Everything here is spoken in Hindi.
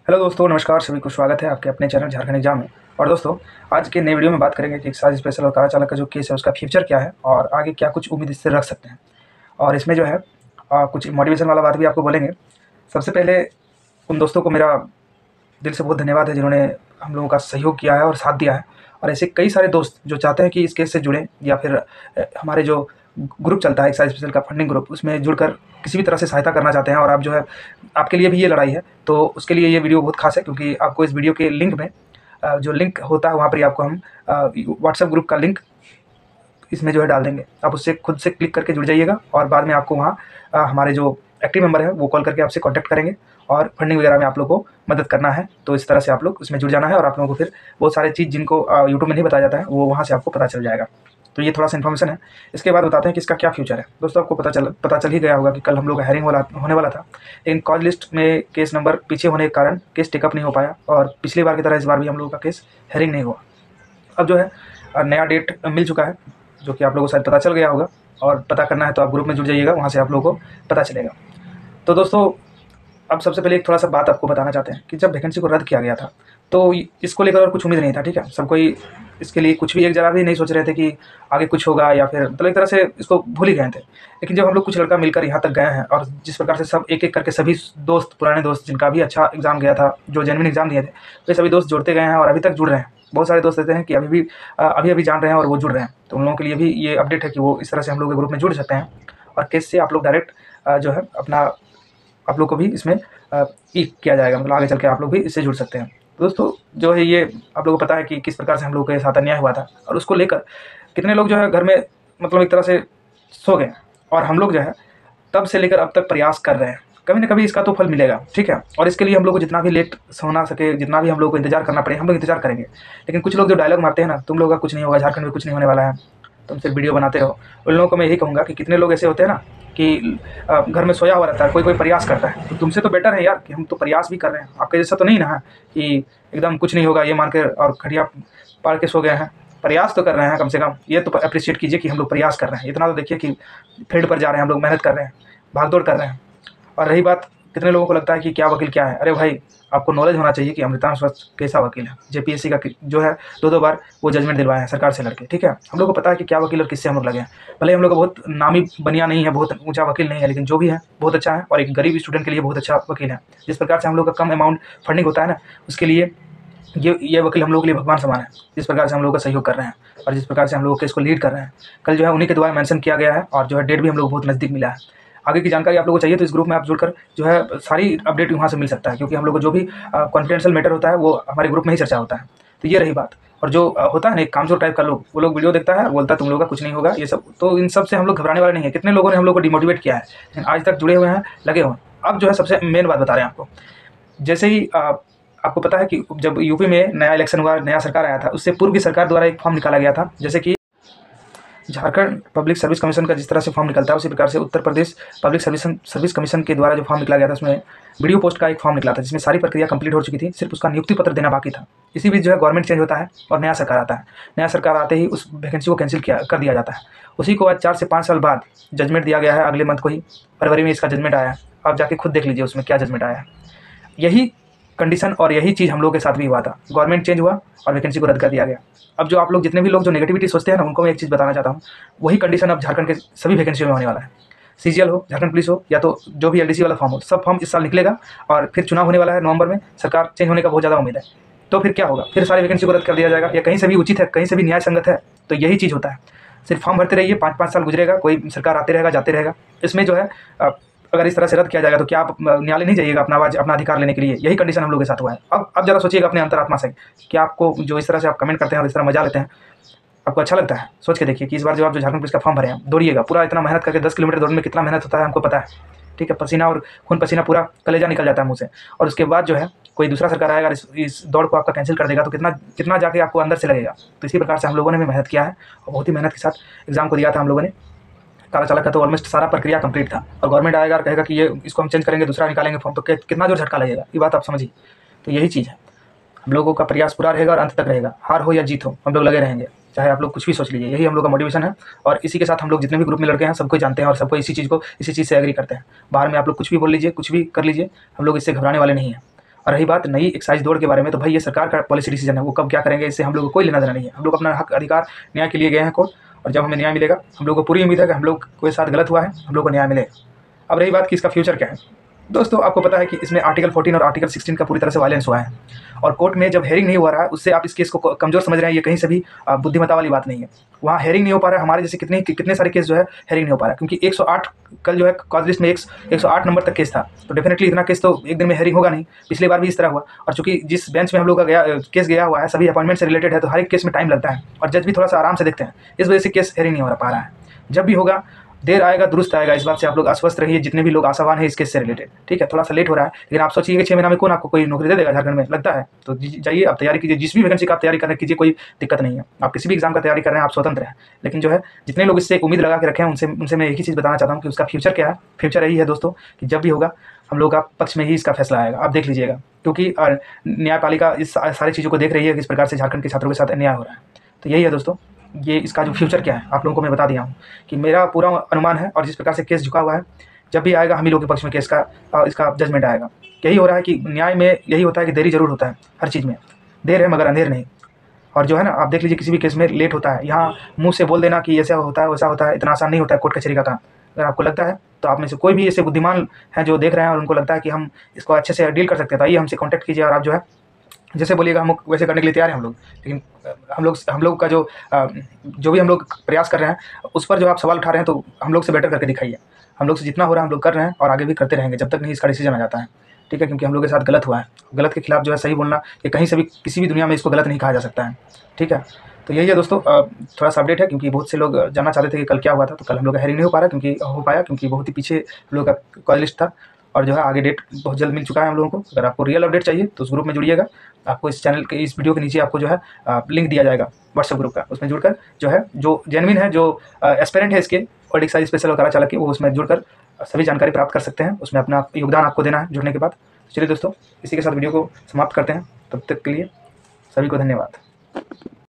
हेलो दोस्तों, नमस्कार। सभी को स्वागत है आपके अपने चैनल झारखंड एग्जाम में। और दोस्तों, आज के नए वीडियो में बात करेंगे कि एक्साइज स्पेशल और काला चालक का जो केस है उसका फ्यूचर क्या है और आगे क्या कुछ उम्मीद इससे रख सकते हैं। और इसमें जो है कुछ मोटिवेशन वाला बात भी आपको बोलेंगे। सबसे पहले उन दोस्तों को मेरा दिल से बहुत धन्यवाद है जिन्होंने हम लोगों का सहयोग किया है और साथ दिया है। और ऐसे कई सारे दोस्त जो चाहते हैं कि इस केस से जुड़ें या फिर हमारे जो ग्रुप चलता है एक्साइज स्पेशल का फंडिंग ग्रुप, उसमें जुड़कर किसी भी तरह से सहायता करना चाहते हैं और आप जो है आपके लिए भी ये लड़ाई है, तो उसके लिए ये वीडियो बहुत खास है। क्योंकि आपको इस वीडियो के लिंक में जो लिंक होता है वहाँ पर ही आपको हम व्हाट्सएप ग्रुप का लिंक इसमें जो है डाल देंगे। आप उससे खुद से क्लिक करके जुड़ जाइएगा और बाद में आपको वहाँ हमारे जो एक्टिव मेंबर है वो कॉल करके आपसे कांटेक्ट करेंगे और फंडिंग वगैरह में आप लोग को मदद करना है। तो इस तरह से आप लोग उसमें जुड़ जाना है और आप लोगों को फिर बहुत सारे चीज़ जिनको यूट्यूब में नहीं बताया जाता है वो वहाँ से आपको पता चल जाएगा। तो ये थोड़ा सा इन्फॉर्मेशन है। इसके बाद बताते हैं कि इसका क्या फ्यूचर है। दोस्तों, आपको पता चल ही गया होगा कि कल हम लोग का हेयरिंग होने वाला था, लेकिन कॉज लिस्ट में केस नंबर पीछे होने के कारण केस टेकअप नहीं हो पाया और पिछली बार की तरह इस बार भी हम लोगों का केस हेयरिंग नहीं हुआ। अब जो है नया डेट मिल चुका है, जो कि आप लोगों को शायद पता चल गया होगा। और पता करना है तो आप ग्रुप में जुड़ जाइएगा, वहाँ से आप लोगों को पता चलेगा। तो दोस्तों, अब सबसे पहले एक थोड़ा सा बात आपको बताना चाहते हैं कि जब वैकेंसी को रद्द किया गया था तो इसको लेकर और कुछ उम्मीद नहीं था। ठीक है, सब कोई इसके लिए कुछ भी एक जरा भी नहीं सोच रहे थे कि आगे कुछ होगा या फिर मतलब एक तरह से इसको भूल ही गए थे। लेकिन जब हम लोग कुछ लड़का मिलकर यहाँ तक गए हैं और जिस प्रकार से सब एक एक करके सभी दोस्त, पुराने दोस्त जिनका भी अच्छा एग्जाम गया था, जो जेन्युइन एग्जाम दिए थे, तो सभी दोस्त जुड़ते गए हैं और अभी तक जुड़ रहे हैं। बहुत सारे दोस्त रहते हैं कि अभी जान रहे हैं और वो जुड़ रहे हैं। तो उन लोगों के लिए भी ये अपडेट है कि वो इस तरह से हम लोग के ग्रुप में जुड़ सकते हैं और केस से आप लोग डायरेक्ट जो है अपना आप लोग को भी इसमें किया जाएगा, मतलब आगे चल के आप लोग भी इससे जुड़ सकते हैं। तो दोस्तों, जो है ये आप लोगों को पता है कि किस प्रकार से हम लोग के साथ अन्याय हुआ था और उसको लेकर कितने लोग जो है घर में मतलब एक तरह से सो गए। और हम लोग जो है तब से लेकर अब तक प्रयास कर रहे हैं, कभी ना कभी इसका तो फल मिलेगा। ठीक है, और इसके लिए हम लोग को जितना भी लेट सोना सके, जितना भी हम लोग को इंतजार करना पड़े, हम लोग इंतजार करेंगे। लेकिन कुछ लोग जो डायलॉग मारते हैं ना, तुम लोगों का कुछ नहीं होगा, झारखंड में कुछ नहीं होने वाला है, तुम सिर्फ वीडियो बनाते रहो, उन लोगों को मैं यही कहूँगा कि कितने लोग ऐसे होते हैं ना कि घर में सोया हुआ रहता है, कोई प्रयास करता है, तो तुमसे तो बेटर है यार कि हम तो प्रयास भी कर रहे हैं। आपके जैसा तो नहीं ना कि एकदम कुछ नहीं होगा ये मान कर और खटिया पाड़ के सो गए हैं। प्रयास तो कर रहे हैं, कम से कम ये तो अप्रिशिएट कीजिए कि हम लोग प्रयास कर रहे हैं। इतना तो देखिए कि फील्ड पर जा रहे हैं, हम लोग मेहनत कर रहे हैं, भागदौड़ कर रहे हैं। और रही बात, कितने लोगों को लगता है कि क्या वकील क्या है, अरे भाई आपको नॉलेज होना चाहिए कि अमृतांश वत्स कैसा वकील है। जेपीएससी का जो है 2-2 बार वो जजमेंट दिलवाए हैं सरकार से लड़के। ठीक है, हम लोग को पता है कि क्या वकील और किससे हम लोग लगे हैं। भले हम लोग का बहुत नामी बनिया नहीं है, बहुत ऊंचा वकील नहीं है, लेकिन जो भी है बहुत अच्छा है और एक गरीब स्टूडेंट के लिए बहुत अच्छा वकील है। जिस प्रकार से हम लोग का कम अमाउंट फंडिंग होता है ना, उसके लिए ये वकील हम लोग के लिए भगवान समान है। जिस प्रकार से हम लोग का सहयोग कर रहे हैं और जिस प्रकार से हम लोग केस को लीड कर रहे हैं, कल जो है उन्हीं के द्वारा मेंशन किया गया है और जो है डेट भी हम लोग बहुत नज़दीक मिला है। आगे की जानकारी आप लोगों को चाहिए तो इस ग्रुप में आप जुड़कर जो है सारी अपडेट वहाँ से मिल सकता है, क्योंकि हम लोग को जो भी कॉन्फिडेंशियल मैटर होता है वो हमारे ग्रुप में ही चर्चा होता है। तो ये रही बात। और जो होता है ना एक कामचोर टाइप का लोग, वो लोग वीडियो देखता है, बोलता है तुम लोगों का कुछ नहीं होगा, ये सब, तो इन सब से हम लोग घबराने वाले नहीं है। कितने लोगों ने हम लोग को डिमोटिवेट किया है, लेकिन आज तक जुड़े हुए हैं, लगे हुए हैं। अब जो है सबसे मेन बात बता रहे हैं आपको। जैसे ही आपको पता है कि जब यूपी में नया इलेक्शन हुआ, नया सरकार आया था, उससे पूर्व की सरकार द्वारा एक फॉर्म निकाला गया था। जैसे कि झारखंड पब्लिक सर्विस कमीशन का जिस तरह से फॉर्म निकलता है, उसी प्रकार से Uttar Pradesh public service commission के द्वारा जो फॉर्म निकला गया था, उसमें वीडियो पोस्ट का एक फॉर्म निकला था, जिसमें सारी प्रक्रिया कंप्लीट हो चुकी थी, सिर्फ उसका नियुक्ति पत्र देना बाकी था। इसी बीच जो है गवर्नमेंट चेंज होता है और नया सरकार आता है। नया सरकार आते ही उस वैकेंसी को कैंसिल कर दिया जाता है। उसी को आज 4 से 5 साल बाद जजमेंट दिया गया है। अगले मंथ को ही फरवरी में इसका जजमेंट आया है। आप जाके खुद देख लीजिए उसमें क्या जजमेंट आया है। यही कंडीशन और यही चीज़ हम लोग के साथ भी हुआ था। गवर्नमेंट चेंज हुआ और वैकेंसी को रद्द कर दिया गया। अब जो आप लोग जितने भी लोग जो नेगेटिविटी सोचते हैं ना, उनको मैं एक चीज़ बताना चाहता हूँ, वही कंडीशन अब झारखंड के सभी वैकेंसियों में होने वाला है। सीजीएल हो, झारखंड पुलिस हो, या तो जो भी एलडीसी वाला फॉर्म हो, सब फॉर्म इस साल निकलेगा और फिर चुनाव होने वाला है नवंबर में। सरकार चेंज होने का बहुत ज़्यादा उम्मीद है। तो फिर क्या होगा, फिर सारी वैकेंसी को रद्द कर दिया जाएगा। या कहीं से भी उचित है, कहीं से भी न्याय संगत है, तो यही चीज़ होता है। सिर्फ फॉर्म भरते रहिए, 5-5 साल गुजरेगा, कोई सरकार आते रहेगा जाते रहेगा। इसमें जो है अगर इस तरह से रद्द किया जाएगा तो क्या आप न्यायालय नहीं जाइएगा अपना अधिकार लेने के लिए? यही कंडीशन हम लोग के साथ हुआ है। अब जरा सोचिएगा अपने अंतरात्मा से, क्या आपको जो इस तरह से आप कमेंट करते हैं और इस तरह मजा लेते हैं, आपको अच्छा लगता है? सोच के देखिए कि इस बार जो आप जो झारखंड पुलिस का फॉर्म भरे हैं, दौड़िएगा पूरा। इतना मेहनत करके 10 किलोमीटर दौड़ने में कितना मेहनत होता है हमको पता है। ठीक है, पसीना और खून पसीना पूरा कलेजा निकल जाता है मुँह से। और उसके बाद जो है कोई दूसरा सरकार आएगा, इस दौड़ को आपका कैंसिल कर देगा, तो कितना जाके आपको अंदर से लगेगा। तो इसी प्रकार से हम लोगों ने भी मेहनत किया है और बहुत ही मेहनत के साथ एग्जाम को दिया था हम लोगों ने। काला चालक का तो ऑलमोस्ट सारा प्रक्रिया कंप्लीट था और गवर्नमेंट आएगा और कहेगा कि ये इसको हम चेंज करेंगे, दूसरा निकालेंगे फॉर्म, तो कितना जोर झटका लगेगा, ये बात आप समझिए। तो यही चीज़ है, हम लोगों का प्रयास पूरा रहेगा और अंत तक रहेगा। हार हो या जीत हो, हम लोग लगे रहेंगे, चाहे आप लोग कुछ भी सोच लीजिए। यही हम लोग का मोटिवेशन है और इसी के साथ हम लोग जितने भी ग्रुप में लड़के हैं सबको जानते हैं और सबको इसी चीज़ से एग्री करते हैं। बाहर में आप लोग कुछ भी बोल लीजिए, कुछ भी कर लीजिए, हम लोग इससे घबराने वाले नहीं हैं। और रही बात नई एक्साइज दौड़ के बारे में, तो भाई ये सरकार का पॉलिसी डिसीजन है, वो कब क्या करेंगे इससे हम लोग को कोई लेना देना नहीं है। हम लोग अपना हक अधिकार न्याय के लिए गए हैं कोर्ट, और जब हमें न्याय मिलेगा, हम लोग को पूरी उम्मीद है कि हम लोग के साथ गलत हुआ है, हम लोग को न्याय मिलेगा। अब रही बात कि इसका फ्यूचर क्या है, दोस्तों आपको पता है कि इसमें आर्टिकल 14 और आर्टिकल 16 का पूरी तरह से वायलेंस हुआ है, और कोर्ट में जब हेयरिंग नहीं हो रहा है उससे आप इस केस को कमजोर समझ रहे हैं, ये कहीं से भी बुद्धिमत्ता वाली बात नहीं है। वहाँ हेयरिंग नहीं हो पा रहा है, हमारे जैसे कितने सारे केस जो है हेयरिंग नहीं हो पा रहा है, क्योंकि 108 कल जो है कॉज लिस्ट में 108 नंबर तक केस था, तो डेफिनेटली इतना केस तो एक दिन में हेयरिंग होगा नहीं। पिछली बार भी इस तरह हुआ, और चूंकि जिस बेंच में हम लोग का केस गया हुआ है सभी अपॉइंटमेंट से रिलेटेड है, तो हर एक केस में टाइम लगता है, और जज भी थोड़ा सा आराम से देखते हैं, इस वजह से केस हेयरिंग नहीं हो पा रहा है। जब भी होगा देर आएगा दुरुस्त आएगा, इस बात से आप लोग आश्वस्त रहिए, जितने भी लोग आशावान हैं इस केस से रिलेटेड। ठीक है, थोड़ा सा लेट हो रहा है, लेकिन आप सोचिए कि 6 महीना में कौन आपको कोई नौकरी दे देगा झारखंड में, लगता है? तो जाइए आप तैयारी कीजिए, जिस भी वैकेंसी का आप तैयारी करना कीजिए, कोई दिक्कत नहीं है। आप किसी भी एग्जाम का तैयारी कर रहे हैं आप स्वतंत्र हैं, लेकिन जो है जितने लोग इससे उम्मीद लगा के रखे हैं उनसे मैं एक ही चीज़ बताना चाहता हूँ कि उसका फ्यूचर क्या है। फ्यूचर यही है दोस्तों कि जब भी होगा हम लोग का पक्ष में ही इसका फैसला आएगा, आप देख लीजिएगा, क्योंकि न्यायपालिका इस सारी चीज़ों को देख रही है कि किस प्रकार से झारखंड के छात्रों के साथ अन्याय हो रहा है। तो यही है दोस्तों, ये इसका जो फ्यूचर क्या है आप लोगों को मैं बता दिया हूँ कि मेरा पूरा अनुमान है, और जिस प्रकार से केस झुका हुआ है, जब भी आएगा हम ही लोग के पक्ष में केस का इसका जजमेंट आएगा। यही हो रहा है कि न्याय में यही होता है कि देरी जरूर होता है, हर चीज़ में देर है मगर अंधेर नहीं। और जो है ना, आप देख लीजिए किसी भी केस में लेट होता है, यहाँ मुँह से बोल देना कि ऐसा होता है वैसा होता है, इतना आसान नहीं होता है कोर्ट कचहरी का काम। अगर आपको लगता है तो आप में से कोई भी ऐसे बुद्धिमान हैं जो देख रहे हैं और उनको लगता है कि हम इसको अच्छे से डील कर सकते हैं, तो आइए हमसे कॉन्टैक्ट कीजिए, और आप जो है जैसे बोलिएगा हम वैसे करने के लिए तैयार हैं हम लोग। लेकिन हम लोग का जो भी हम लोग प्रयास कर रहे हैं उस पर जो आप सवाल उठा रहे हैं, तो हम लोग से बेटर करके दिखाइए। हम लोग से जितना हो रहा है हम लोग कर रहे हैं, और आगे भी करते रहेंगे जब तक नहीं इसका डिसीजन आ जाता है। ठीक है, क्योंकि हम लोग के साथ गलत हुआ है, गलत के खिलाफ जो है सही बोलना, ये कहीं से भी किसी भी दुनिया में इसको गलत नहीं कहा जा सकता है। ठीक है, तो यही है दोस्तों, थोड़ा सा अपडेट है, क्योंकि बहुत से लोग जानना चाहते थे कि कल क्या हुआ था। तो कल हम लोग का हेयरिंग नहीं हो पाया क्योंकि बहुत ही पीछे हम लोग का कॉल लिस्ट था, और जो है आगे डेट बहुत जल्द मिल चुका है हम लोगों को। अगर आपको रियल अपडेट चाहिए तो उस ग्रुप में जुड़िएगा, आपको इस चैनल के इस वीडियो के नीचे आपको जो है लिंक दिया जाएगा व्हाट्सएप ग्रुप का, उसमें जुड़कर जो है जो जेन्युइन है, जो एस्पिरेंट है इसके और एक्साइज स्पेशल और कारा चालक के, वो उसमें जुड़कर सभी जानकारी प्राप्त कर सकते हैं। उसमें अपना योगदान आपको देना है जुड़ने के बाद। चलिए दोस्तों, इसी के साथ वीडियो को समाप्त करते हैं, तब तक के लिए सभी को धन्यवाद।